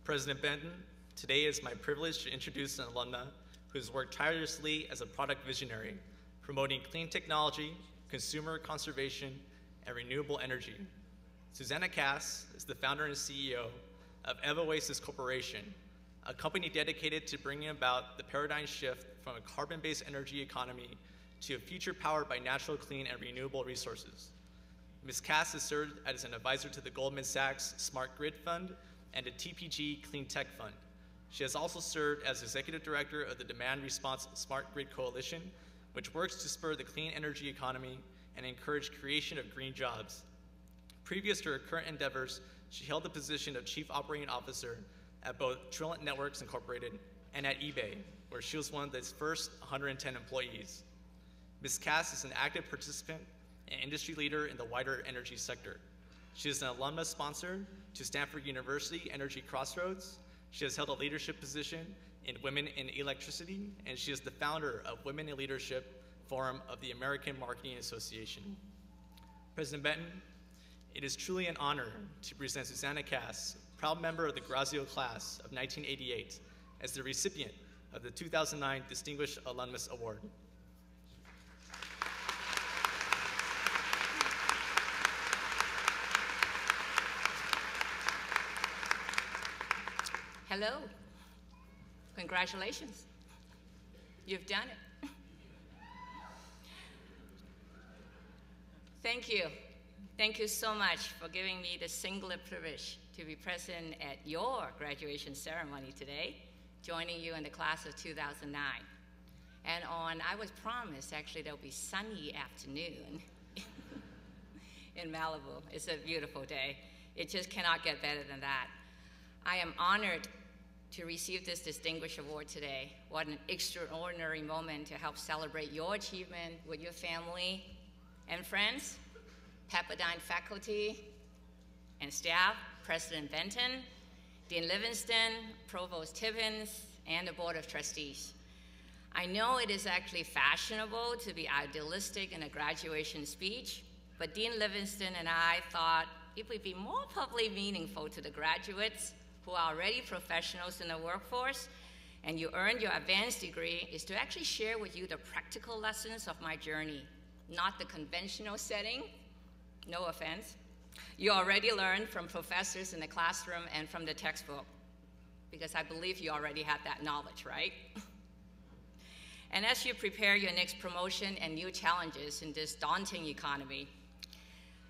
President Benton, today it's my privilege to introduce an alumna who has worked tirelessly as a product visionary, promoting clean technology, consumer conservation, and renewable energy. Susanna Kass is the founder and CEO of Oasis Corporation, a company dedicated to bringing about the paradigm shift from a carbon-based energy economy to a future powered by natural, clean, and renewable resources. Ms. Kass has served as an advisor to the Goldman Sachs Smart Grid Fund and the TPG Clean Tech Fund. She has also served as executive director of the Demand Response Smart Grid Coalition, which works to spur the clean energy economy and encourage creation of green jobs. Previous to her current endeavors, she held the position of Chief Operating Officer at both Trilliant Networks Incorporated and at eBay, where she was one of its first 110 employees. Ms. Kass is an active participant and industry leader in the wider energy sector. She is an alumnus sponsor to Stanford University Energy Crossroads. She has held a leadership position in Women in Electricity, and she is the founder of Women in Leadership Forum of the American Marketing Association. President Benton, it is truly an honor to present Susanna Kass, proud member of the Graziadio class of 1988, as the recipient of the 2009 Distinguished Alumnus Award. Hello. Congratulations. You've done it. Thank you. Thank you so much for giving me the singular privilege to be present at your graduation ceremony today, joining you in the class of 2009. And I was promised, actually, there'll be sunny afternoon in Malibu. It's a beautiful day. It just cannot get better than that. I am honored to receive this distinguished award today. What an extraordinary moment to help celebrate your achievement with your family and friends, Pepperdine faculty and staff, President Benton, Dean Livingston, Provost Tibbins, and the Board of Trustees. I know it is actually fashionable to be idealistic in a graduation speech, but Dean Livingston and I thought it would be more publicly meaningful to the graduates who are already professionals in the workforce, and you earned your advanced degree, is to actually share with you the practical lessons of my journey, not the conventional setting, no offense. You already learned from professors in the classroom and from the textbook, because I believe you already had that knowledge, right? And as you prepare your next promotion and new challenges in this daunting economy,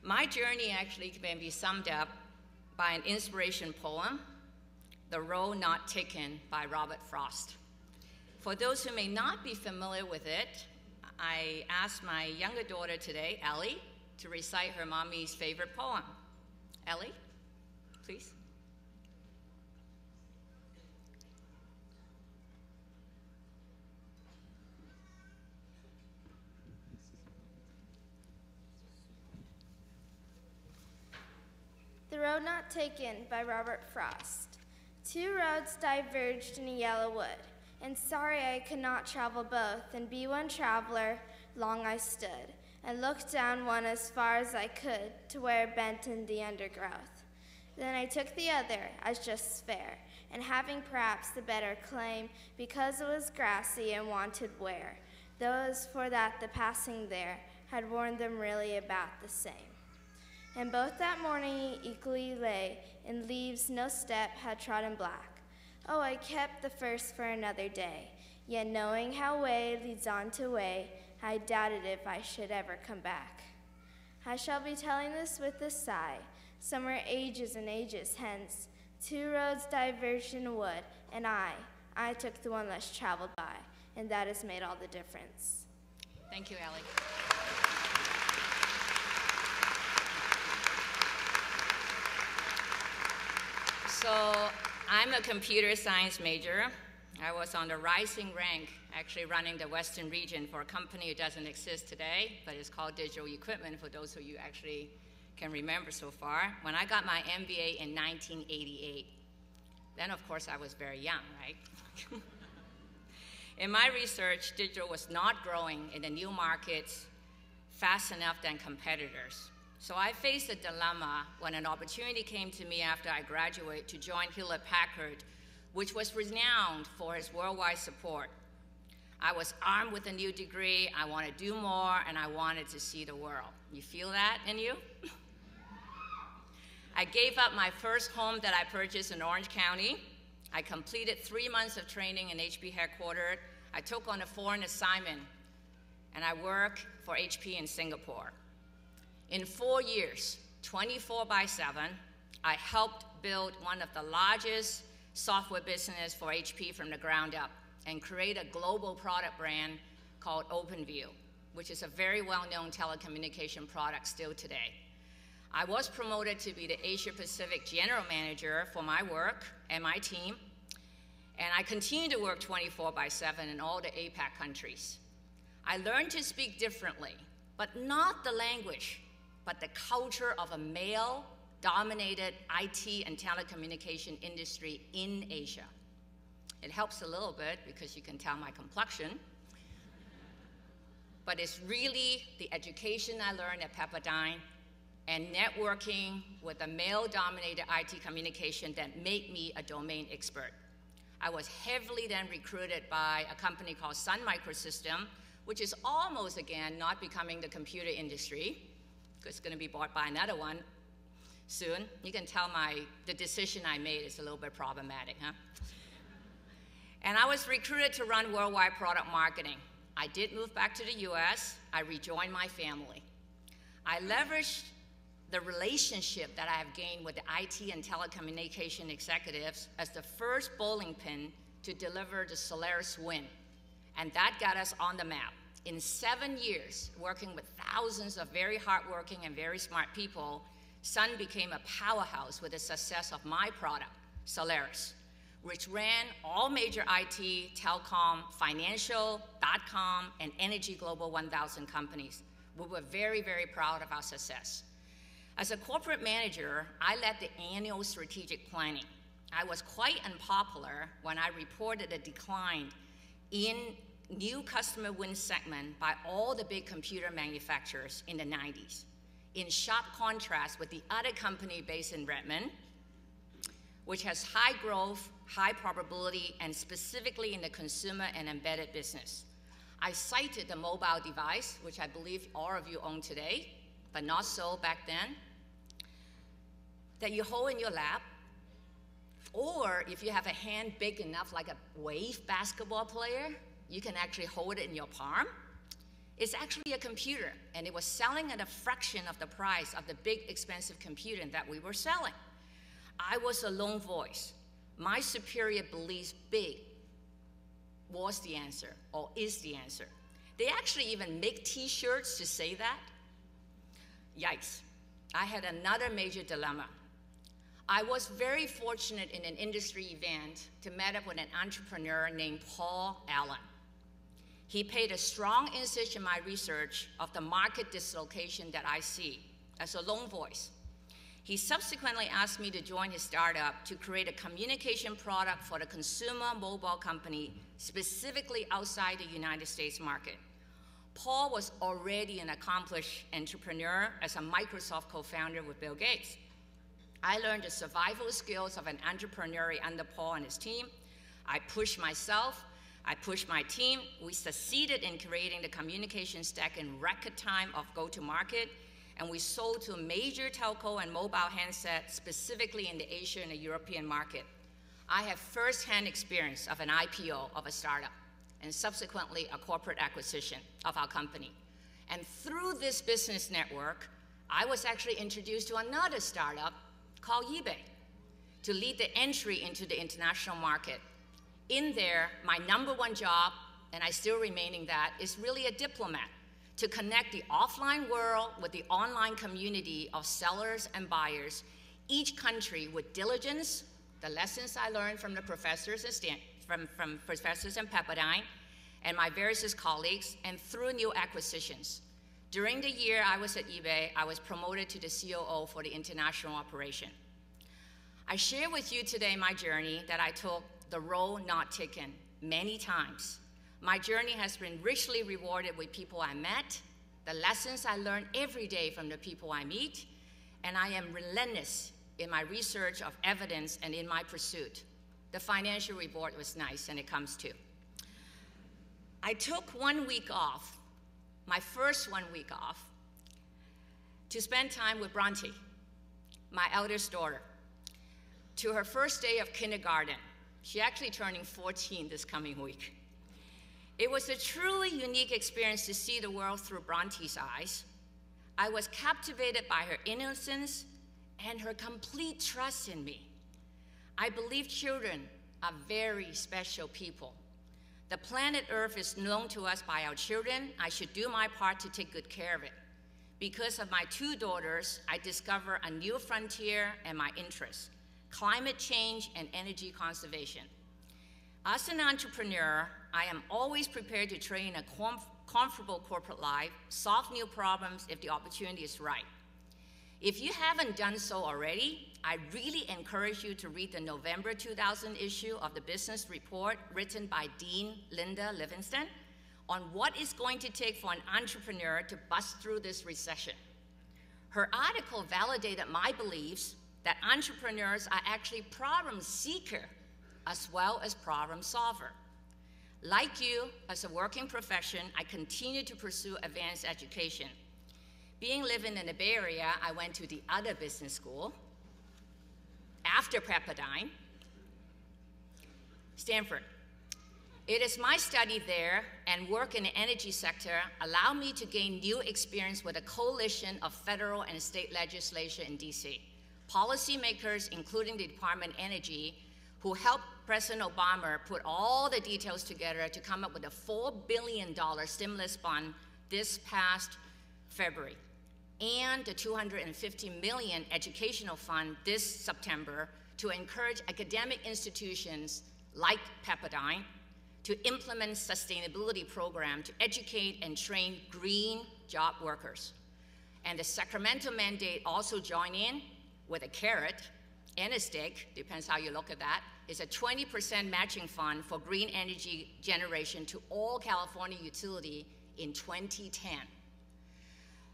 my journey actually can be summed up by an inspiration poem, The Road Not Taken by Robert Frost. For those who may not be familiar with it, I asked my younger daughter today, Ellie, to recite her mommy's favorite poem. Ellie, please. The Road Not Taken by Robert Frost. Two roads diverged in a yellow wood, and sorry I could not travel both, and be one traveler, long I stood, and looked down one as far as I could, to where it bent in the undergrowth. Then I took the other, as just fair, and having perhaps the better claim, because it was grassy and wanted wear, though as for that the passing there had worn them really about the same. And both that morning equally lay, in leaves no step had trodden black. Oh, I kept the first for another day, yet knowing how way leads on to way, I doubted if I should ever come back. I shall be telling this with a sigh, somewhere ages and ages hence. Two roads diverged in a wood, and I took the one less traveled by, and that has made all the difference. Thank you, Ellie. So I'm a computer science major. I was on the rising rank, actually running the Western region for a company that doesn't exist today, but it's called Digital Equipment, for those of you actually can remember so far. When I got my MBA in 1988, then of course I was very young, right? In my research, digital was not growing in the new markets fast enough than competitors. So I faced a dilemma when an opportunity came to me after I graduated to join Hewlett-Packard, which was renowned for its worldwide support. I was armed with a new degree, I wanted to do more, and I wanted to see the world. You feel that in you? I gave up my first home that I purchased in Orange County. I completed 3 months of training in HP headquarters. I took on a foreign assignment, and I worked for HP in Singapore. In 4 years, 24/7, I helped build one of the largest software business for HP from the ground up and create a global product brand called OpenView, which is a very well-known telecommunication product still today. I was promoted to be the Asia Pacific General Manager for my work and my team, and I continue to work 24/7 in all the APAC countries. I learned to speak differently, but not the language, but the culture of a male-dominated IT and telecommunication industry in Asia. It helps a little bit because you can tell my complexion, but it's really the education I learned at Pepperdine and networking with a male-dominated IT communication that made me a domain expert. I was heavily then recruited by a company called Sun Microsystem, which is almost, again, not becoming the computer industry. It's going to be bought by another one soon. You can tell the decision I made is a little bit problematic, huh? And I was recruited to run worldwide product marketing. I did move back to the US. I rejoined my family. I leveraged the relationship that I have gained with the IT and telecommunication executives as the first bowling pin to deliver the Solaris win. And that got us on the map. In 7 years, working with thousands of very hardworking and very smart people, Sun became a powerhouse with the success of my product, Solaris, which ran all major IT, telecom, financial, .com, and energy global 1,000 companies. We were very, very proud of our success. As a corporate manager, I led the annual strategic planning. I was quite unpopular when I reported a decline in new customer win segment by all the big computer manufacturers in the 90s, in sharp contrast with the other company based in Redmond, which has high growth, high probability, and specifically in the consumer and embedded business. I cited the mobile device, which I believe all of you own today, but not so back then, that you hold in your lap, or if you have a hand big enough like a wave basketball player, you can actually hold it in your palm. It's actually a computer, and it was selling at a fraction of the price of the big expensive computer that we were selling. I was a lone voice. My superior believes big was the answer, or is the answer. They actually even make t-shirts to say that. Yikes. I had another major dilemma. I was very fortunate in an industry event to meet up with an entrepreneur named Paul Allen. He paid a strong interest in my research of the market dislocation that I see as a lone voice. He subsequently asked me to join his startup to create a communication product for the consumer mobile company, specifically outside the United States market. Paul was already an accomplished entrepreneur as a Microsoft co-founder with Bill Gates. I learned the survival skills of an entrepreneur under Paul and his team. I pushed myself, I pushed my team. We succeeded in creating the communication stack in record time of go-to-market, and we sold to a major telco and mobile handset, specifically in the Asia and the European market. I have firsthand experience of an IPO of a startup, and subsequently a corporate acquisition of our company. And through this business network, I was actually introduced to another startup called eBay to lead the entry into the international market. In there, my #1 job, and I still remaining that, is really a diplomat to connect the offline world with the online community of sellers and buyers, each country with diligence, the lessons I learned from the professors from professors in Pepperdine, and my various colleagues, and through new acquisitions. During the year I was at eBay, I was promoted to the COO for the international operation. I share with you today my journey that I took the road not taken many times. My journey has been richly rewarded with people I met, the lessons I learn every day from the people I meet, and I am relentless in my research of evidence and in my pursuit. The financial reward was nice, and it comes too. I took 1 week off, my first 1 week off, to spend time with Bronte, my eldest daughter, to her first day of kindergarten. She's actually turning 14 this coming week. It was a truly unique experience to see the world through Bronte's eyes. I was captivated by her innocence and her complete trust in me. I believe children are very special people. The planet Earth is known to us by our children. I should do my part to take good care of it. Because of my 2 daughters, I discover a new frontier and my interests: climate change and energy conservation. As an entrepreneur, I am always prepared to train a comfortable corporate life, solve new problems if the opportunity is right. If you haven't done so already, I really encourage you to read the November 2000 issue of the Business Report written by Dean Linda Livingston on what it's going to take for an entrepreneur to bust through this recession. Her article validated my beliefs that entrepreneurs are actually problem seeker as well as problem solver. Like you, as a working profession, I continue to pursue advanced education. Being living in the Bay Area, I went to the other business school after Pepperdine, Stanford. It is my study there and work in the energy sector allow me to gain new experience with a coalition of federal and state legislation in DC. Policymakers, including the Department of Energy, who helped President Obama put all the details together to come up with a $4 billion stimulus fund this past February, and the $250 million educational fund this September to encourage academic institutions like Pepperdine to implement sustainability programs to educate and train green job workers. And the Sacramento mandate also joined in with a carrot and a stick, depends how you look at that. It's a 20% matching fund for green energy generation to all California utility in 2010.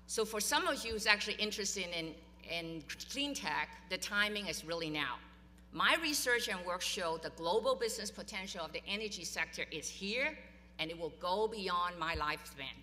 So for some of you who's actually interested in clean tech, the timing is really now. My research and work show the global business potential of the energy sector is here, and it will go beyond my lifespan.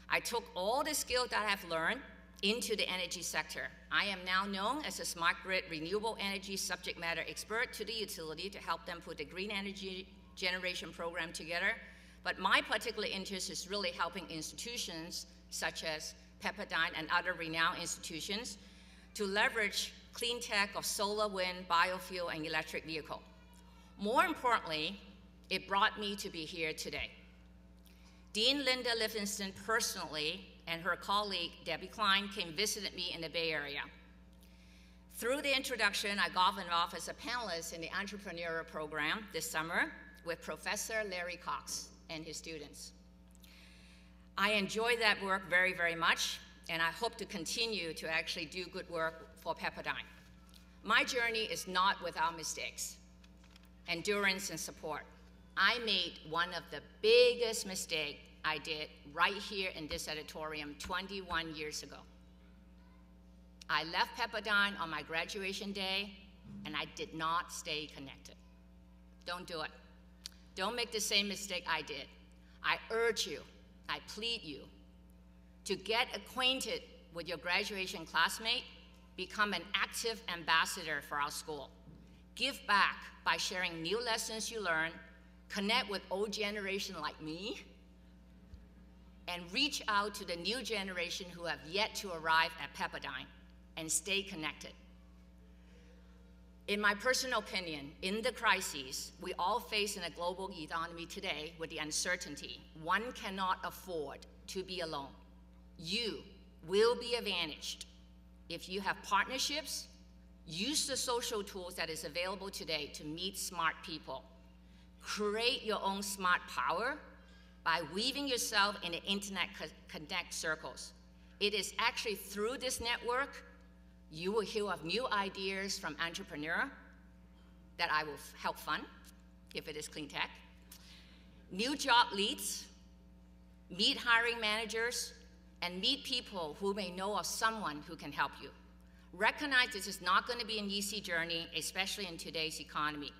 I took all the skills that I've learned into the energy sector. I am now known as a smart grid renewable energy subject matter expert to the utility to help them put the green energy generation program together. But my particular interest is really helping institutions such as Pepperdine and other renowned institutions to leverage clean tech of solar, wind, biofuel, and electric vehicle. More importantly, it brought me to be here today. Dean Linda Livingston personally and her colleague, Debbie Klein, came visited me in the Bay Area. Through the introduction, I got involved as a panelist in the entrepreneurial program this summer with Professor Larry Cox and his students. I enjoy that work very, very much, and I hope to continue to actually do good work for Pepperdine. My journey is not without mistakes, endurance, and support. I made one of the biggest mistakes I did right here in this auditorium 21 years ago. I left Pepperdine on my graduation day, and I did not stay connected. Don't do it. Don't make the same mistake I did. I urge you, I plead you, to get acquainted with your graduation classmate, become an active ambassador for our school. Give back by sharing new lessons you learn, connect with old generation like me, and reach out to the new generation who have yet to arrive at Pepperdine, and stay connected. In my personal opinion, in the crises we all face in a global economy today with the uncertainty, one cannot afford to be alone. You will be advantaged if you have partnerships. Use the social tools that is available today to meet smart people. Create your own smart power by weaving yourself in the internet connect circles. It is actually through this network you will hear of new ideas from entrepreneurs that I will help fund, if it is clean tech, new job leads, meet hiring managers, and meet people who may know of someone who can help you. Recognize this is not going to be an easy journey, especially in today's economy.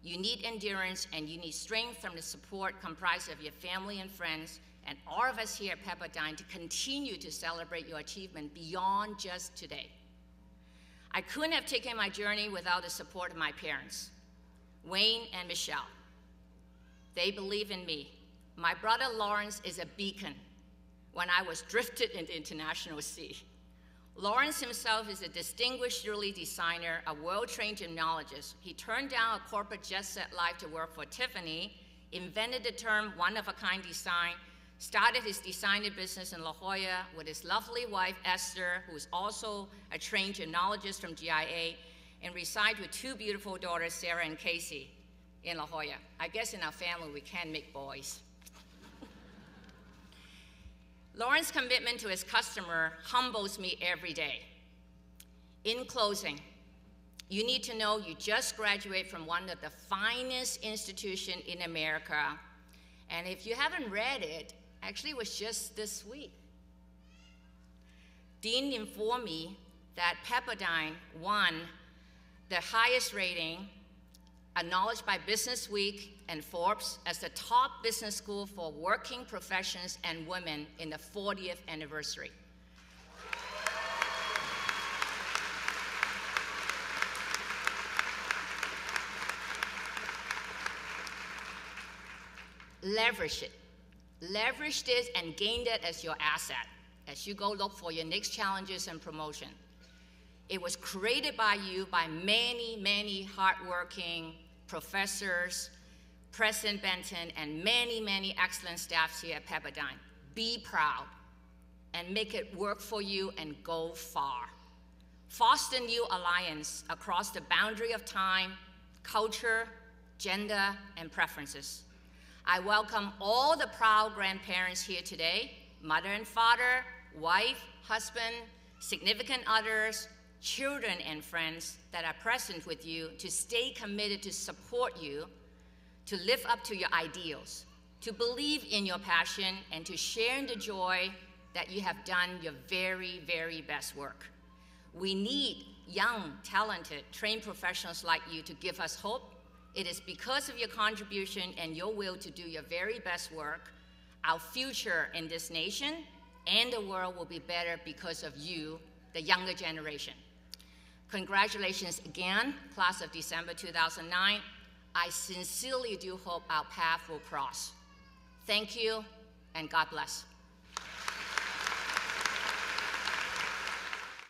You need endurance and you need strength from the support comprised of your family and friends and all of us here at Pepperdine to continue to celebrate your achievement beyond just today. I couldn't have taken my journey without the support of my parents, Wayne and Michelle. They believe in me. My brother Lawrence is a beacon when I was drifted into international sea. Lawrence himself is a distinguished jewelry designer, a world-trained gymnologist. He turned down a corporate jet-set life to work for Tiffany, invented the term one-of-a-kind design, started his designer business in La Jolla with his lovely wife, Esther, who is also a trained gymnologist from GIA, and resides with two beautiful daughters, Sarah and Casey, in La Jolla. I guess in our family, we can make boys. Lauren's commitment to his customer humbles me every day. In closing, you need to know you just graduated from one of the finest institutions in America. And if you haven't read it, actually it was just this week. Dean informed me that Pepperdine won the highest rating, acknowledged by Business Week and Forbes as the top business school for working professions and women in the 40th anniversary. Leverage it. Leverage this and gain that as your asset as you go look for your next challenges and promotion. It was created by you, by many, many hardworking professors, President Benton, and many, many excellent staffs here at Pepperdine. Be proud and make it work for you and go far. Foster new alliance across the boundary of time, culture, gender, and preferences. I welcome all the proud grandparents here today, mother and father, wife, husband, significant others, children and friends that are present with you to stay committed to support you, to live up to your ideals, to believe in your passion, and to share in the joy that you have done your very, very best work. We need young, talented, trained professionals like you to give us hope. It is because of your contribution and your will to do your very best work, our future in this nation and the world will be better because of you, the younger generation. Congratulations again, class of December 2009. I sincerely do hope our path will cross. Thank you, and God bless.